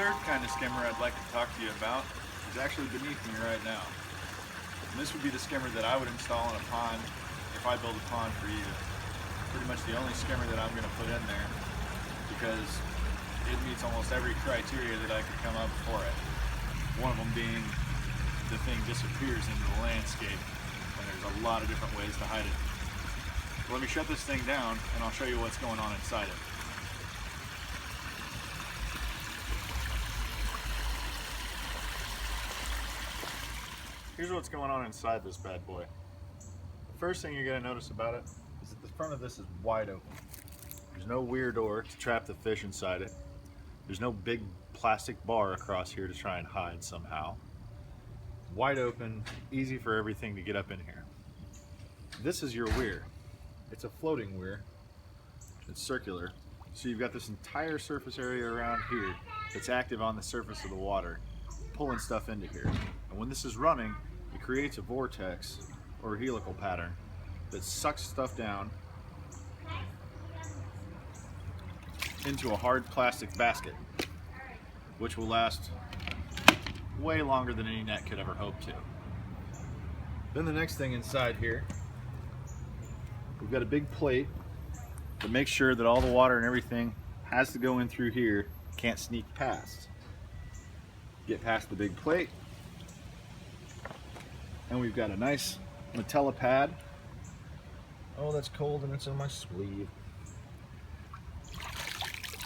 third kind of skimmer I'd like to talk to you about is actually beneath me right now. And this would be the skimmer that I would install in a pond if I build a pond for you. Pretty much the only skimmer that I'm going to put in there because it meets almost every criteria that I could come up for it. One of them being the thing disappears into the landscape and there's a lot of different ways to hide it. So let me shut this thing down and I'll show you what's going on inside it. Here's what's going on inside this bad boy. The first thing you're going to notice about it is that the front of this is wide open. There's no weird door to trap the fish inside it. There's no big plastic bar across here to try and hide somehow. Wide open, easy for everything to get up in here. This is your weir. It's a floating weir. It's circular. So you've got this entire surface area around here that's active on the surface of the water, pulling stuff into here. And when this is running, it creates a vortex or a helical pattern that sucks stuff down into a hard plastic basket, which will last way longer than any net could ever hope to. Then the next thing inside here, we've got a big plate that makes sure that all the water and everything has to go in through here, can't sneak past. Get past the big plate, and we've got a nice Nutella pad. Oh, that's cold and it's on my sleeve.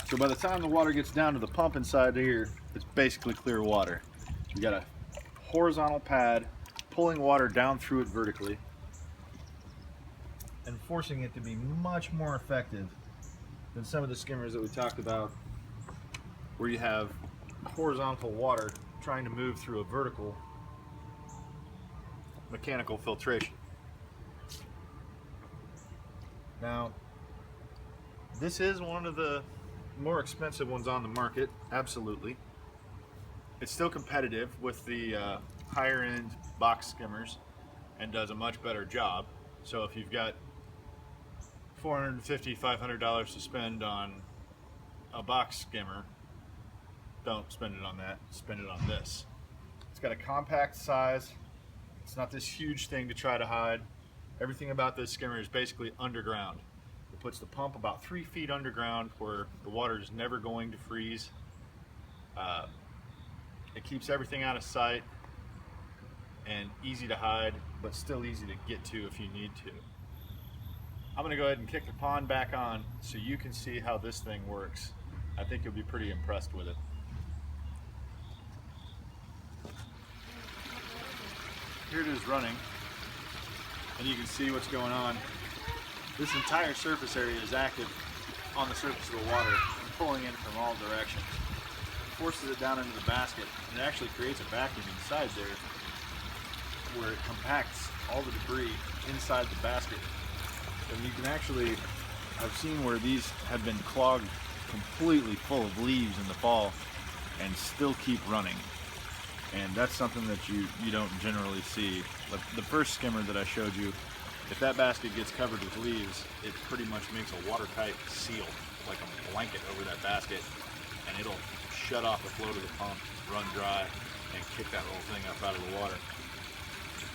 So by the time the water gets down to the pump inside here, it's basically clear water. You got a horizontal pad pulling water down through it vertically and forcing it to be much more effective than some of the skimmers that we talked about, where you have horizontal water trying to move through a vertical mechanical filtration. Now, this is one of the more expensive ones on the market, absolutely. It's still competitive with the higher end box skimmers and does a much better job. So if you've got $450, $500 to spend on a box skimmer, don't spend it on that, spend it on this. It's got a compact size. It's not this huge thing to try to hide. Everything about this skimmer is basically underground. It puts the pump about 3 feet underground where the water is never going to freeze. It keeps everything out of sight and easy to hide, but still easy to get to if you need to. I'm going to go ahead and kick the pond back on so you can see how this thing works. I think you'll be pretty impressed with it. Here it is running, and you can see what's going on. This entire surface area is active on the surface of the water, pulling in from all directions. Forces it down into the basket, and it actually creates a vacuum inside there where it compacts all the debris inside the basket. And you can actually, I've seen where these have been clogged completely full of leaves in the fall and still keep running. And that's something that you don't generally see. But the first skimmer that I showed you, if that basket gets covered with leaves, it pretty much makes a watertight seal, like a blanket over that basket, and it'll shut off the flow to the pump, run dry, and kick that whole thing up out of the water.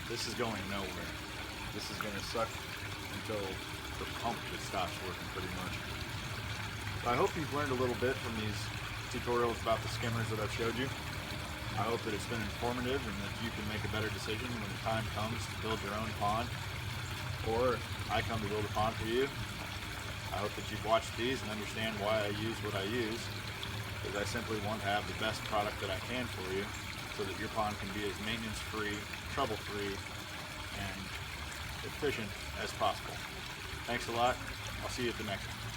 This is going nowhere. This is going to suck until the pump just stops working pretty much. So I hope you've learned a little bit from these tutorials about the skimmers that I've showed you. I hope that it's been informative and that you can make a better decision when the time comes to build your own pond, or I come to build a pond for you. I hope that you've watched these and understand why I use what I use, because I simply want to have the best product that I can for you so that your pond can be as maintenance-free, trouble-free, and efficient as possible. Thanks a lot. I'll see you at the next one.